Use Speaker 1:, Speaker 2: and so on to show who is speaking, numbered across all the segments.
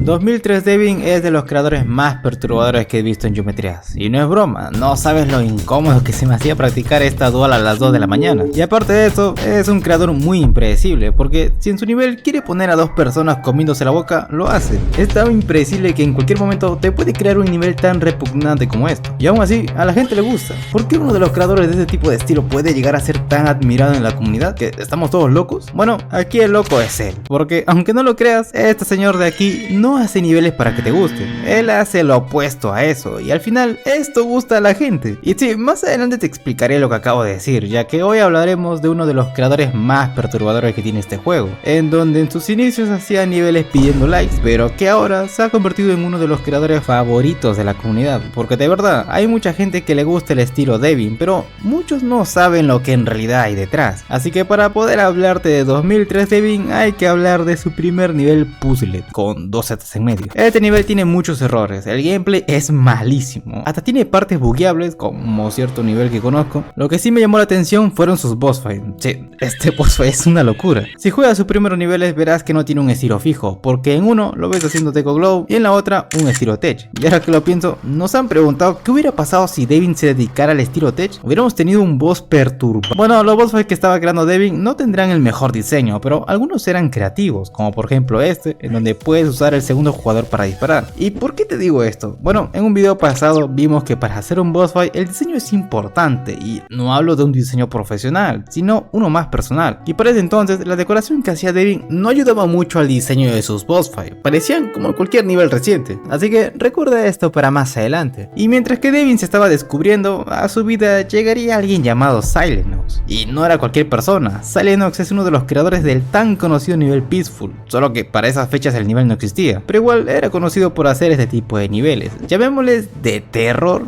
Speaker 1: 2003 Devin es de los creadores más perturbadores que he visto en Geometrías. Y no es broma, no sabes lo incómodo que se me hacía practicar esta dual a las 2 de la mañana. Y aparte de eso, es un creador muy impredecible, porque si en su nivel quiere poner a dos personas comiéndose la boca, lo hace. Es tan impredecible que en cualquier momento te puede crear un nivel tan repugnante como esto. Y aún así, a la gente le gusta. ¿Por qué uno de los creadores de este tipo de estilo puede llegar a ser tan admirado en la comunidad? ¿Que estamos todos locos? Bueno, aquí el loco es él. Porque aunque no lo creas, este señor de aquí no hace niveles para que te gusten. Él hace lo opuesto a eso. Y al final, esto gusta a la gente. Y sí, más adelante te explicaré lo que acabo de decir, ya que hoy hablaremos de uno de los creadores más perturbadores que tiene este juego, en donde en sus inicios hacía niveles pidiendo likes, pero que ahora se ha convertido en uno de los creadores favoritos de la comunidad, porque de verdad hay mucha gente que le gusta el estilo Devin, pero muchos no saben lo que en realidad hay detrás. Así que para poder hablarte de 2003 Devin hay que hablar de su primer nivel puzzle, con 2 setas en medio. Este nivel tiene muchos errores, el gameplay es malísimo, hasta tiene partes bugueables como cierto nivel que conozco. Lo que sí me llamó la atención fueron sus boss fights. Sí, este boss fight es una locura. Si juegas sus primeros niveles verás que no tiene un estilo fijo, porque en uno lo ves haciendo Deco Glow y en la otra un estilo Tech. Y ahora que lo pienso, nos han preguntado qué hubiera pasado si Devin se dedicara al estilo Tech. Hubiéramos tenido un boss perturbador. Bueno, los boss fights que estaba creando Devin no tendrán el mejor diseño, pero algunos eran creativos, como por ejemplo este, en donde puedes usar el segundo jugador para disparar. ¿Y por qué te digo esto? Bueno, en un video pasado vimos que para hacer un boss fight el diseño es importante, y no hablo de un diseño profesional, sino uno más personal. Y para ese entonces la decoración que hacía Devin no ayudaba mucho al diseño de sus boss fights, parecían como cualquier nivel reciente. Así que recuerda esto para más adelante. Y mientras que Devin se estaba descubriendo, a su vida llegaría alguien llamado Silenox. Y no era cualquier persona, Silenox es uno de los creadores del tan conocido nivel Peaceful, solo que para esas fechas el nivel no existía, pero igual era conocido por hacer este tipo de niveles, llamémosles de terror,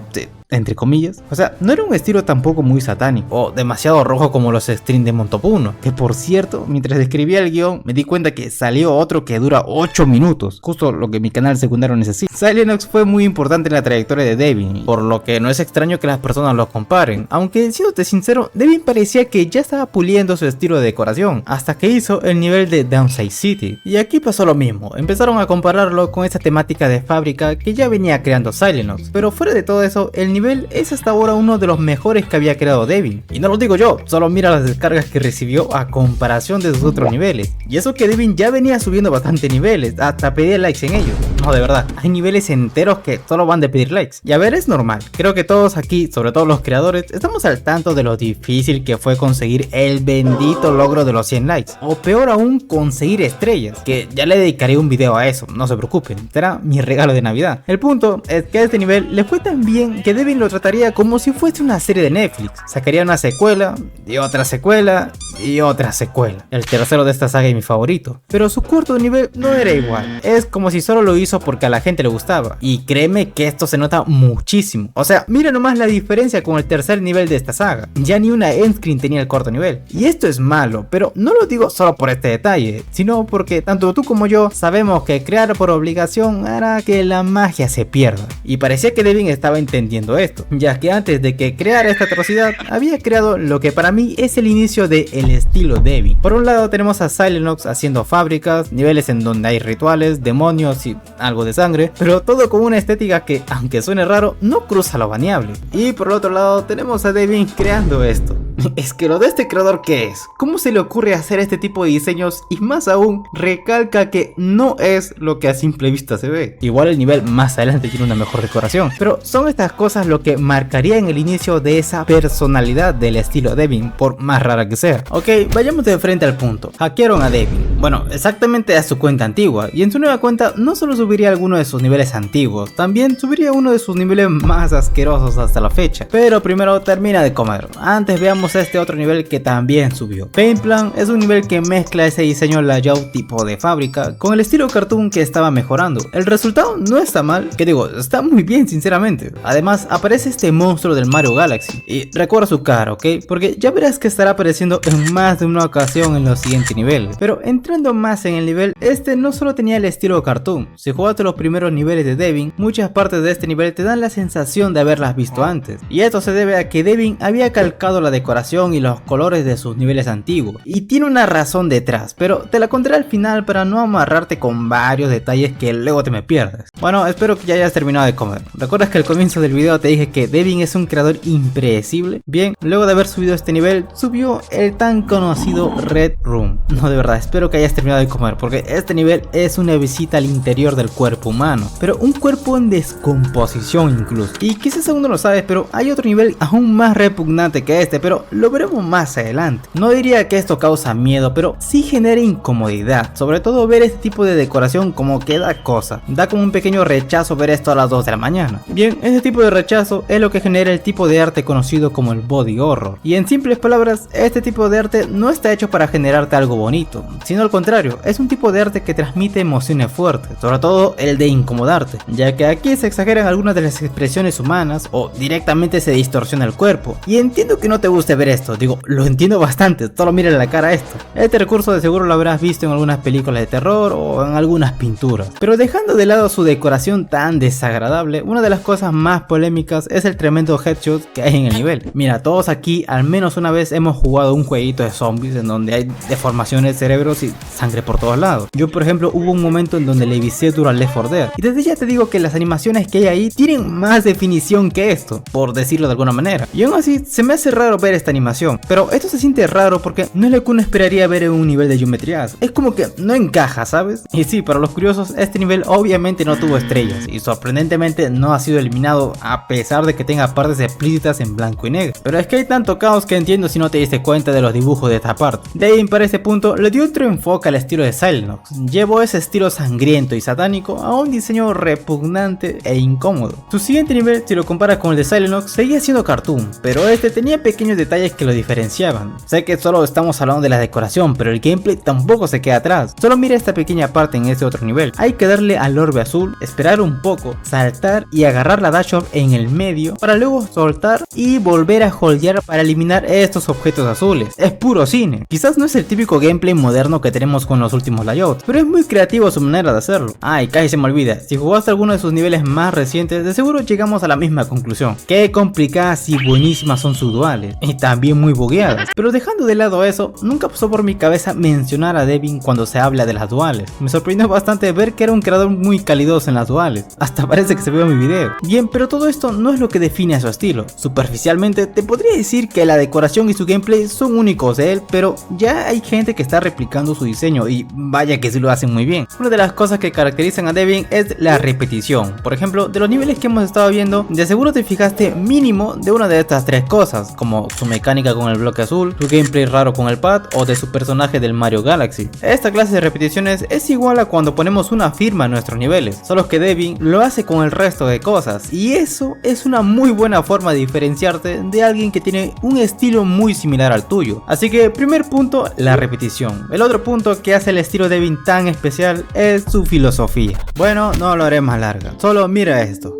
Speaker 1: entre comillas. O sea, no era un estilo tampoco muy satánico o demasiado rojo como los streams de Montopuno, que por cierto, mientras escribía el guión me di cuenta que salió otro que dura 8 minutos, justo lo que mi canal secundario necesita. Silenox fue muy importante en la trayectoria de Devin, por lo que no es extraño que las personas lo comparen, aunque siéndote sincero, Devin parecía que ya estaba puliendo su estilo de decoración, hasta que hizo el nivel de Downside City, y aquí pasó lo mismo, empezaron a compararlo con esa temática de fábrica que ya venía creando Silenox, pero fuera de todo eso, el nivel es hasta ahora uno de los mejores que había creado Devin. Y no lo digo yo, solo mira las descargas que recibió a comparación de sus otros niveles. Y eso que Devin ya venía subiendo bastante niveles, hasta pedir likes en ellos. No, de verdad, hay niveles enteros que solo van de pedir likes. Y a ver, es normal, creo que todos aquí, sobre todo los creadores, estamos al tanto de lo difícil que fue conseguir el bendito logro de los 100 likes. O peor aún, conseguir estrellas, que ya le dedicaré un video a eso, no se preocupen, será mi regalo de Navidad. El punto es que a este nivel le fue tan bien que Devin lo trataría como si fuese una serie de Netflix. Sacaría una secuela, y otra secuela, y otra secuela. El tercero de esta saga es mi favorito, pero su cuarto nivel no era igual. Es como si solo lo hizo porque a la gente le gustaba, y créeme que esto se nota muchísimo. O sea, mira nomás la diferencia con el tercer nivel de esta saga. Ya ni una endscreen tenía el cuarto nivel, y esto es malo, pero no lo digo solo por este detalle, sino porque tanto tú como yo sabemos que crear por obligación hará que la magia se pierda, y parecía que Devin estaba entendiendo esto, ya que antes de que creara esta atrocidad había creado lo que para mí es el inicio de el estilo Devin. Por un lado tenemos a Silenox haciendo fábricas, niveles en donde hay rituales, demonios y algo de sangre, pero todo con una estética que, aunque suene raro, no cruza lo baneable. Y por el otro lado tenemos a Devin creando esto. Es que lo de este creador, ¿qué es? ¿Cómo se le ocurre hacer este tipo de diseños? Y más aún, recalca que no es lo que a simple vista se ve. Igual el nivel más adelante tiene una mejor decoración, pero son estas cosas lo que marcarían el inicio de esa personalidad del estilo Devin, por más rara que sea. Ok, vayamos de frente al punto. Hackearon a Devin, bueno, exactamente a su cuenta antigua, y en su nueva cuenta no solo subiría alguno de sus niveles antiguos, también subiría uno de sus niveles más asquerosos hasta la fecha. Pero primero termina de comer, antes veamos este otro nivel que también subió. Paintplan es un nivel que mezcla ese diseño layout tipo de fábrica con el estilo cartoon que estaba mejorando. El resultado no está mal, que digo, está muy bien sinceramente. Además aparece este monstruo del Mario Galaxy, y recuerda su cara, ok, porque ya verás que estará apareciendo en más de una ocasión en los siguientes niveles. Pero entrando más en el nivel, este no solo tenía el estilo cartoon. Si jugaste los primeros niveles de Devin, muchas partes de este nivel te dan la sensación de haberlas visto antes, y esto se debe a que Devin había calcado la decoración decoración y los colores de sus niveles antiguos, y tiene una razón detrás, pero te la contaré al final para no amarrarte con varios detalles que luego te me pierdes. Bueno, espero que ya hayas terminado de comer. ¿Recuerdas que al comienzo del video te dije que Devin es un creador impredecible? Bien, luego de haber subido este nivel, subió el tan conocido Red Room. No, de verdad, espero que hayas terminado de comer, porque este nivel es una visita al interior del cuerpo humano, pero un cuerpo en descomposición incluso. Y quizás aún no lo sabes, pero hay otro nivel aún más repugnante que este, pero lo veremos más adelante. No diría que esto causa miedo, pero sí genera incomodidad, sobre todo ver este tipo de decoración como que da cosa. Da como un pequeño rechazo ver esto a las 2 de la mañana. Bien, este tipo de rechazo es lo que genera el tipo de arte conocido como el body horror. Y en simples palabras, este tipo de arte no está hecho para generarte algo bonito, sino al contrario, es un tipo de arte que transmite emociones fuertes, sobre todo el de incomodarte, ya que aquí se exageran algunas de las expresiones humanas o directamente se distorsiona el cuerpo. Y entiendo que no te guste ver esto, digo, lo entiendo bastante, solo mira la cara a esto. Este recurso de seguro lo habrás visto en algunas películas de terror o en algunas pinturas. Pero dejando de lado su decoración tan desagradable, una de las cosas más polémicas es el tremendo headshot que hay en el nivel. Mira, todos aquí al menos una vez hemos jugado un jueguito de zombies en donde hay deformaciones de cerebros y sangre por todos lados. Yo por ejemplo hubo un momento en donde le vicié duro al Left 4 Dead, y desde ya te digo que las animaciones que hay ahí tienen más definición que esto, por decirlo de alguna manera. Y aún así se me hace raro ver esta animación, pero esto se siente raro porque no es lo que uno esperaría ver en un nivel de geometrías. Es como que no encaja, ¿sabes? Y sí, para los curiosos, este nivel obviamente no tuvo estrellas y sorprendentemente no ha sido eliminado a pesar de que tenga partes explícitas en blanco y negro. Pero es que hay tanto caos que entiendo si no te diste cuenta de los dibujos de esta parte. Devin para este punto le dio otro enfoque al estilo de Silenox. Llevó ese estilo sangriento y satánico a un diseño repugnante e incómodo. Su siguiente nivel, si lo comparas con el de Silenox, seguía siendo cartoon, pero este tenía pequeños detalles que lo diferenciaban. Sé que solo estamos hablando de la decoración, pero el gameplay tampoco se queda atrás. Solo mira esta pequeña parte en este otro nivel. Hay que darle al orbe azul, esperar un poco, saltar y agarrar la dash orb en el medio para luego soltar y volver a holdear para eliminar estos objetos azules. Es puro cine. Quizás no es el típico gameplay moderno que tenemos con los últimos layouts, pero es muy creativo su manera de hacerlo. Y casi se me olvida, si jugaste alguno de sus niveles más recientes, de seguro llegamos a la misma conclusión. Qué complicadas y buenísimas son sus duales, y también muy bugueadas. Pero dejando de lado eso, nunca pasó por mi cabeza mencionar a Devin cuando se habla de las duales. Me sorprendió bastante ver que era un creador muy calidoso en las duales, hasta parece que se vio en mi video. Bien, pero todo esto no es lo que define a su estilo. Superficialmente te podría decir que la decoración y su gameplay son únicos de él, pero ya hay gente que está replicando su diseño y vaya que sí lo hacen muy bien. Una de las cosas que caracterizan a Devin es la repetición. Por ejemplo, de los niveles que hemos estado viendo, de seguro te fijaste mínimo de una de estas tres cosas, como su mecánica con el bloque azul, su gameplay raro con el pad o de su personaje del Mario Galaxy. Esta clase de repeticiones es igual a cuando ponemos una firma en nuestros niveles, solo que Devin lo hace con el resto de cosas, y eso es una muy buena forma de diferenciarte de alguien que tiene un estilo muy similar al tuyo. Así que primer punto, la repetición. El otro punto que hace el estilo de Devin tan especial es su filosofía. Bueno, no lo haré más larga, solo mira esto.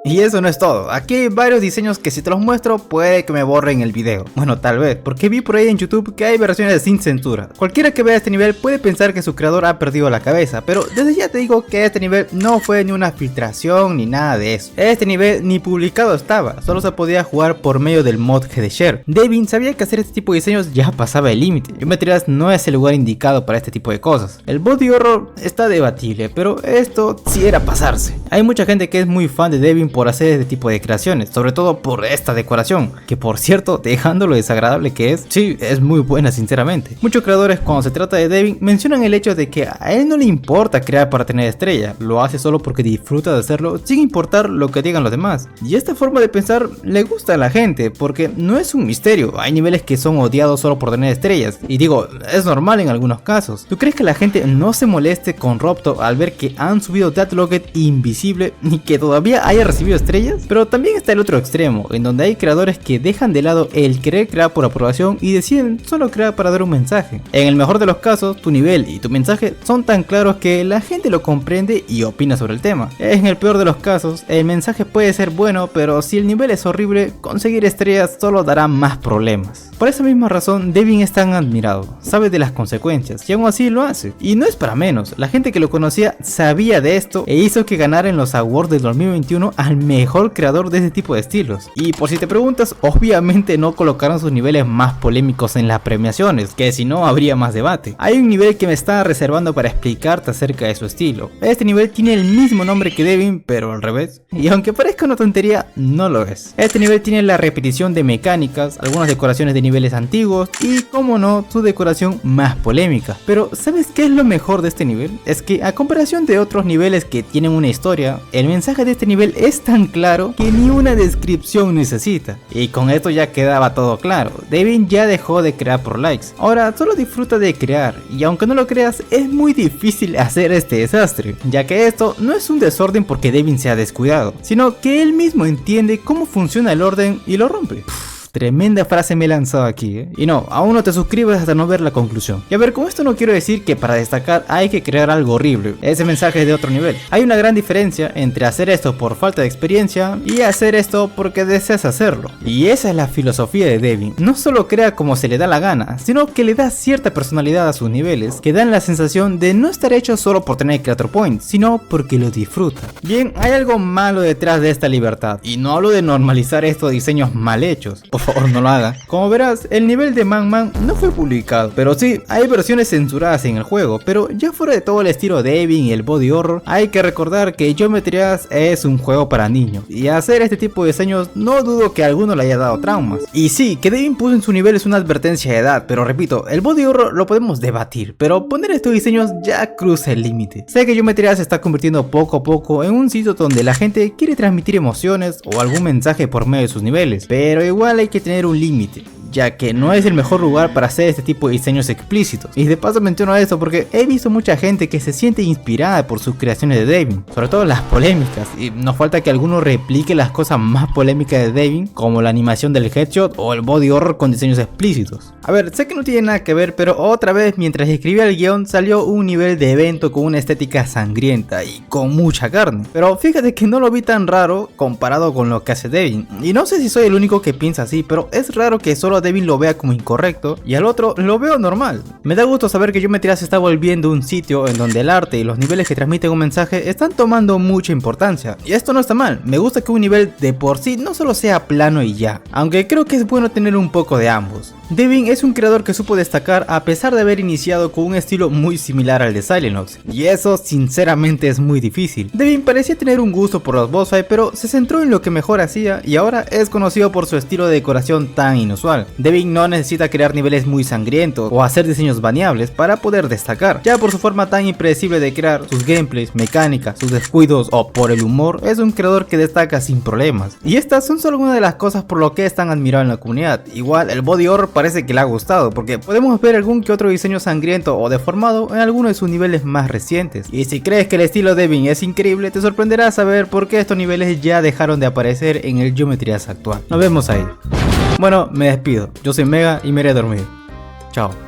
Speaker 1: Y eso no es todo, aquí hay varios diseños que si te los muestro puede que me borren el video. Bueno, tal vez, porque vi por ahí en YouTube que hay versiones sin censura. Cualquiera que vea este nivel puede pensar que su creador ha perdido la cabeza, pero desde ya te digo que este nivel no fue ni una filtración ni nada de eso. Este nivel ni publicado estaba, solo se podía jugar por medio del mod GDShare. Devin sabía que hacer este tipo de diseños ya pasaba el límite. Geometrías no es el lugar indicado para este tipo de cosas. El body horror está debatible, pero esto sí era pasarse. Hay mucha gente que es muy fan de Devin por hacer este tipo de creaciones, sobre todo por esta decoración, que por cierto, dejando lo desagradable que es, sí, es muy buena sinceramente. Muchos creadores cuando se trata de Devin mencionan el hecho de que a él no le importa crear para tener estrella, lo hace solo porque disfruta de hacerlo sin importar lo que digan los demás. Y esta forma de pensar le gusta a la gente, porque no es un misterio, hay niveles que son odiados solo por tener estrellas, y digo, es normal en algunos casos. ¿Tú crees que la gente no se moleste con Robto al ver que han subido Deathlocket invisible y que todavía haya recibido estrellas? Pero también está el otro extremo, en donde hay creadores que dejan de lado el querer crear por aprobación y deciden solo crear para dar un mensaje. En el mejor de los casos, tu nivel y tu mensaje son tan claros que la gente lo comprende y opina sobre el tema. En el peor de los casos, el mensaje puede ser bueno, pero si el nivel es horrible, conseguir estrellas solo dará más problemas. Por esa misma razón, Devin es tan admirado, sabe de las consecuencias y aún así lo hace. Y no es para menos, la gente que lo conocía sabía de esto e hizo que ganara en los awards del 2021 al mejor creador de este tipo de estilos. Y por si te preguntas, obviamente no colocaron sus niveles más polémicos en las premiaciones, que si no habría más debate. Hay un nivel que me estaba reservando para explicarte acerca de su estilo. Este nivel tiene el mismo nombre que Devin, pero al revés. Y aunque parezca una tontería, no lo es. Este nivel tiene la repetición de mecánicas, algunas decoraciones de niveles antiguos y, como no, su decoración más polémica. Pero ¿sabes qué es lo mejor de este nivel? Es que a comparación de otros niveles que tienen una historia, el mensaje de este nivel es tan claro que ni una descripción necesita. Y con esto ya quedaba todo claro. Devin ya dejó de crear por likes. Ahora solo disfruta de crear, y aunque no lo creas, es muy difícil hacer este desastre, ya que esto no es un desorden porque Devin se ha descuidado, sino que él mismo entiende cómo funciona el orden y lo rompe. Tremenda frase me he lanzado aquí, ¿eh? Y no, aún no te suscribes hasta no ver la conclusión. Y a ver, con esto no quiero decir que para destacar hay que crear algo horrible. Ese mensaje es de otro nivel. Hay una gran diferencia entre hacer esto por falta de experiencia y hacer esto porque deseas hacerlo. Y esa es la filosofía de Devin. No solo crea como se le da la gana, sino que le da cierta personalidad a sus niveles, que dan la sensación de no estar hecho solo por tener creator point, sino porque lo disfruta. Bien, hay algo malo detrás de esta libertad. Y no hablo de normalizar estos diseños mal hechos. Por favor, no lo haga. Como verás, el nivel de Man Man no fue publicado, pero sí, hay versiones censuradas en el juego. Pero ya fuera de todo el estilo Devin y el body horror, hay que recordar que Geometry Dash es un juego para niños, y hacer este tipo de diseños no dudo que a alguno le haya dado traumas. Y sí, que Devin puso en su nivel es una advertencia de edad, pero repito, el body horror lo podemos debatir, pero poner estos diseños ya cruza el límite. Sé que Geometry Dash se está convirtiendo poco a poco en un sitio donde la gente quiere transmitir emociones o algún mensaje por medio de sus niveles, pero igual hay que tener un límite, ya que no es el mejor lugar para hacer este tipo de diseños explícitos. Y de paso menciono esto porque he visto mucha gente que se siente inspirada por sus creaciones de Devin, sobre todo las polémicas, y nos falta que alguno replique las cosas más polémicas de Devin, como la animación del headshot o el body horror con diseños explícitos. A ver, sé que no tiene nada que ver, pero otra vez mientras escribía el guión salió un nivel de evento con una estética sangrienta y con mucha carne, pero fíjate que no lo vi tan raro comparado con lo que hace Devin. Y no sé si soy el único que piensa así, pero es raro que solo Devin lo vea como incorrecto y al otro lo veo normal. Me da gusto saber que Geometry Dash se está volviendo un sitio en donde el arte y los niveles que transmiten un mensaje están tomando mucha importancia, y esto no está mal. Me gusta que un nivel de por sí no solo sea plano y ya, aunque creo que es bueno tener un poco de ambos. Devin es un creador que supo destacar a pesar de haber iniciado con un estilo muy similar al de Silenox, y eso sinceramente es muy difícil. Devin parecía tener un gusto por los boss fight, pero se centró en lo que mejor hacía y ahora es conocido por su estilo de decoración tan inusual. Devin no necesita crear niveles muy sangrientos o hacer diseños baneables para poder destacar. Ya por su forma tan impredecible de crear, sus gameplays, mecánicas, sus descuidos o por el humor, es un creador que destaca sin problemas. Y estas son solo algunas de las cosas por lo que es tan admirado en la comunidad. Igual el body horror parece que le ha gustado, porque podemos ver algún que otro diseño sangriento o deformado en alguno de sus niveles más recientes. Y si crees que el estilo de Devin es increíble, te sorprenderá saber por qué estos niveles ya dejaron de aparecer en el Geometry Dash actual. Nos vemos ahí. Bueno, me despido. Yo soy Mega y me iré a dormir. Chao.